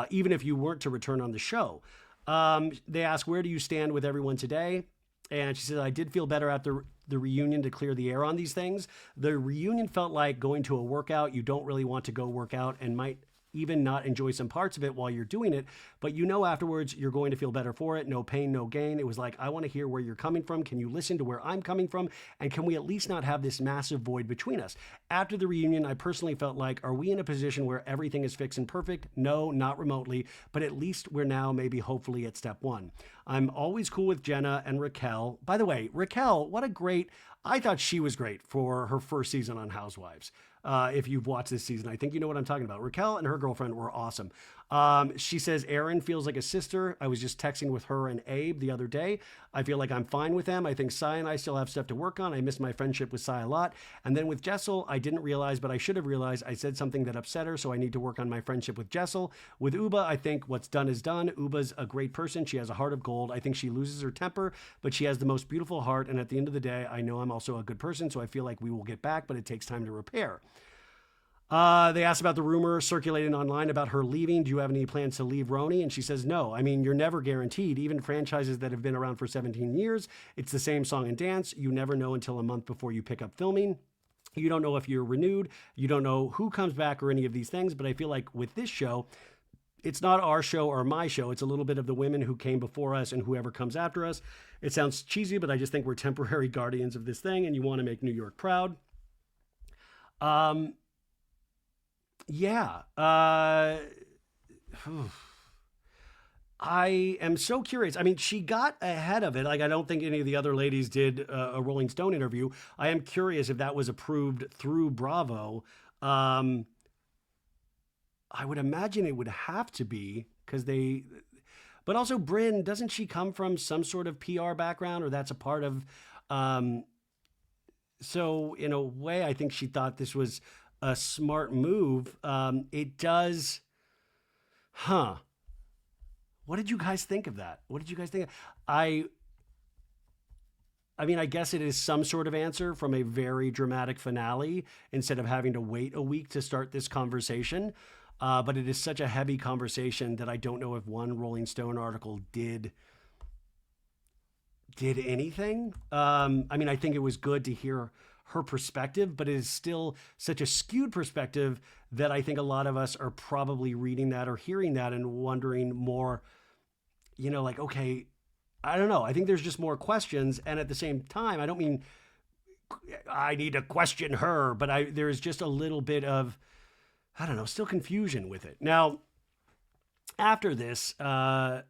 even if you weren't to return on the show. They ask, where do you stand with everyone today? And she said, I did feel better after the reunion to clear the air on these things. The reunion felt like going to a workout. You don't really want to go work out and might even not enjoy some parts of it while you're doing it, but you know afterwards you're going to feel better for it. No pain, no gain. It was like, I want to hear where you're coming from. Can you listen to where I'm coming from? And can we at least not have this massive void between us? After the reunion, I personally felt like, are we in a position where everything is fixed and perfect? No, not remotely, but at least we're now maybe hopefully at step one. I'm always cool with Jenna and Raquel. By the way, Raquel, I thought she was great for her first season on Housewives. If you've watched this season, I think you know what I'm talking about. Raquel and her girlfriend were awesome. She says, Erin feels like a sister. I was just texting with her and Abe the other day. I feel like I'm fine with them. I think Cy and I still have stuff to work on. I miss my friendship with Cy a lot. And then with Jessel, I didn't realize, but I should have realized I said something that upset her, so I need to work on my friendship with Jessel. With Uba, I think what's done is done. Uba's a great person. She has a heart of gold. I think she loses her temper, but she has the most beautiful heart. And at the end of the day, I know I'm also a good person, so I feel like we will get back, but it takes time to repair. They asked about the rumor circulating online about her leaving. Do you have any plans to leave RHONY? And she says, no. I mean, you're never guaranteed. Even franchises that have been around for 17 years, it's the same song and dance. You never know until a month before you pick up filming. You don't know if you're renewed. You don't know who comes back or any of these things. But I feel like with this show, it's not our show or my show. It's a little bit of the women who came before us and whoever comes after us. It sounds cheesy, but I just think we're temporary guardians of this thing, and you want to make New York proud. Yeah. I am so curious. I mean, she got ahead of it. Like, I don't think any of the other ladies did a Rolling Stone interview. I am curious if that was approved through Bravo. I would imagine it would have to be because they, but also Brynn, doesn't she come from some sort of PR background, or that's a part of, so in a way, I think she thought this was a smart move. It does, What did you guys think of that? What did you guys think? I mean, I guess it is some sort of answer from a very dramatic finale instead of having to wait a week to start this conversation. But it is such a heavy conversation that I don't know if one Rolling Stone article did anything. I mean, I think it was good to hear her perspective, but it is still such a skewed perspective that I think a lot of us are probably reading that or hearing that and wondering more, like, okay, I don't know. I think there's just more questions. And at the same time, I don't mean I need to question her, but there's just a little bit of, I don't know, still confusion with it. Now, after this, Aaron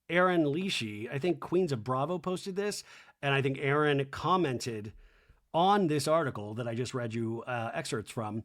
Leashy, I think Queens of Bravo posted this, and I think Aaron commented on this article that I just read you excerpts from.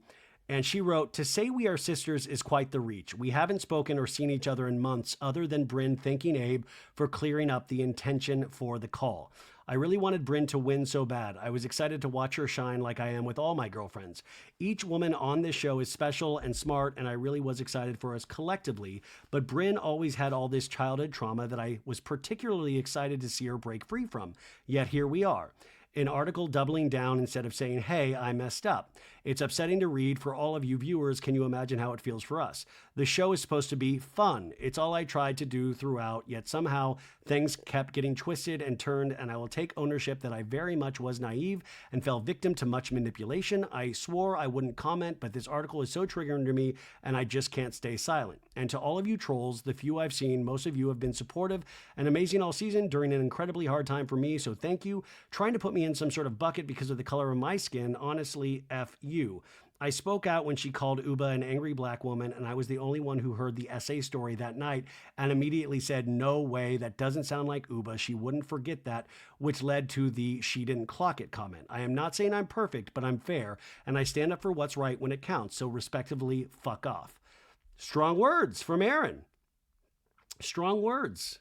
And she wrote, to say we are sisters is quite the reach. We haven't spoken or seen each other in months other than Brynn thanking Abe for clearing up the intention for the call. I really wanted Brynn to win so bad. I was excited to watch her shine like I am with all my girlfriends. Each woman on this show is special and smart, and I really was excited for us collectively. But Brynn always had all this childhood trauma that I was particularly excited to see her break free from. Yet here we are. An article doubling down instead of saying, hey, I messed up. It's upsetting to read for all of you viewers. Can you imagine how it feels for us? The show is supposed to be fun. It's all I tried to do throughout, yet somehow things kept getting twisted and turned, and I will take ownership that I very much was naive and fell victim to much manipulation. I swore I wouldn't comment, but this article is so triggering to me, and I just can't stay silent. And to all of you trolls, the few I've seen, most of you have been supportive and amazing all season during an incredibly hard time for me, so thank you. Trying to put me in some sort of bucket because of the color of my skin, honestly, F you. I spoke out when she called Uba an angry black woman, and I was the only one who heard the essay story that night and immediately said, no way, that doesn't sound like Uba. She wouldn't forget that, which led to the she didn't clock it comment. I am not saying I'm perfect, but I'm fair, and I stand up for what's right when it counts, so respectively, fuck off. Strong words from Aaron. Strong words.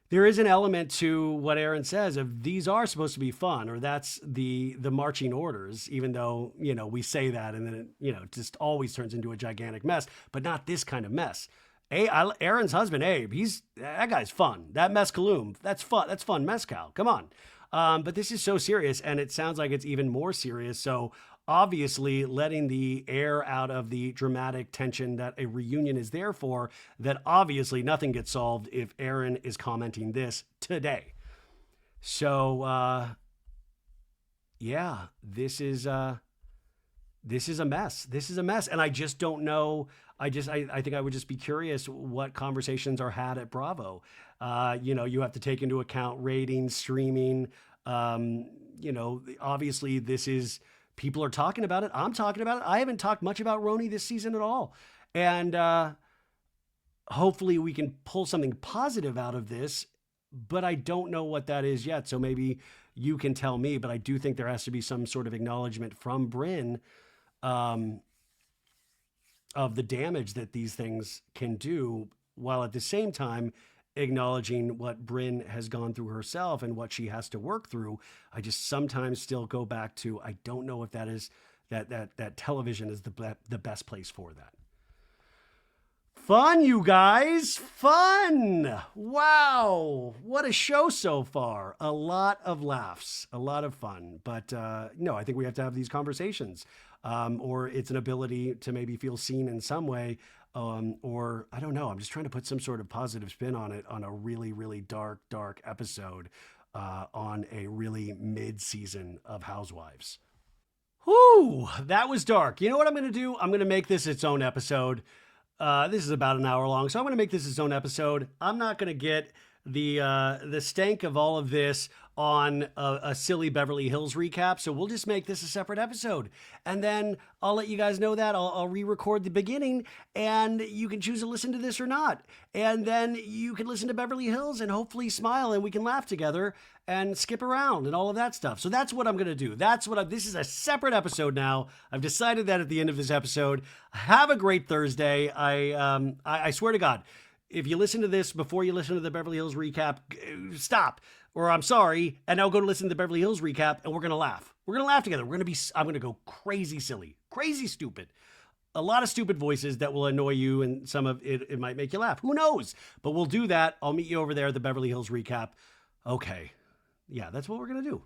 There is an element to what Aaron says of these are supposed to be fun, or that's the marching orders, even though, we say that and then it, just always turns into a gigantic mess, but not this kind of mess. Aaron's husband, Abe, that guy's fun. That mescaline, that's fun. That's fun mezcal. Come on. But this is so serious, and it sounds like it's even more serious. So obviously letting the air out of the dramatic tension that a reunion is there for, that obviously nothing gets solved if Aaron is commenting this today. So, yeah, this is a mess. This is a mess. And I just don't know. I think I would just be curious what conversations are had at Bravo. You have to take into account ratings, streaming. Obviously this is, people are talking about it. I'm talking about it. I haven't talked much about RHONY this season at all. And hopefully we can pull something positive out of this, but I don't know what that is yet. So maybe you can tell me, but I do think there has to be some sort of acknowledgement from Brynn of the damage that these things can do, while at the same time acknowledging what Bryn has gone through herself and what she has to work through. I just sometimes still go back to, I don't know if that is that television is the best place for that. Fun, you guys. Fun. Wow. What a show so far. A lot of laughs, a lot of fun. But no, I think we have to have these conversations. Or it's an ability to maybe feel seen in some way. Or I don't know. I'm just trying to put some sort of positive spin on it, on a really, really dark episode on a really mid-season of Housewives. Whew, that was dark. You know what I'm going to do? I'm going to make this its own episode. This is about an hour long, so I'm going to make this its own episode. I'm not going to get the stank of all of this on a silly Beverly Hills recap, so we'll just make this a separate episode. And then I'll let you guys know that. I'll re-record the beginning, and you can choose to listen to this or not. And then you can listen to Beverly Hills and hopefully smile, and we can laugh together and skip around and all of that stuff. So that's what I'm going to do. This is a separate episode now. I've decided that at the end of this episode. Have a great Thursday. I swear to God, if you listen to this before you listen to the Beverly Hills recap, stop. Or I'm sorry, and now go to listen to the Beverly Hills recap, and we're going to laugh. We're going to laugh together. I'm going to go crazy silly, crazy stupid. A lot of stupid voices that will annoy you, and some of it might make you laugh. Who knows? But we'll do that. I'll meet you over there at the Beverly Hills recap. Okay. Yeah, that's what we're going to do.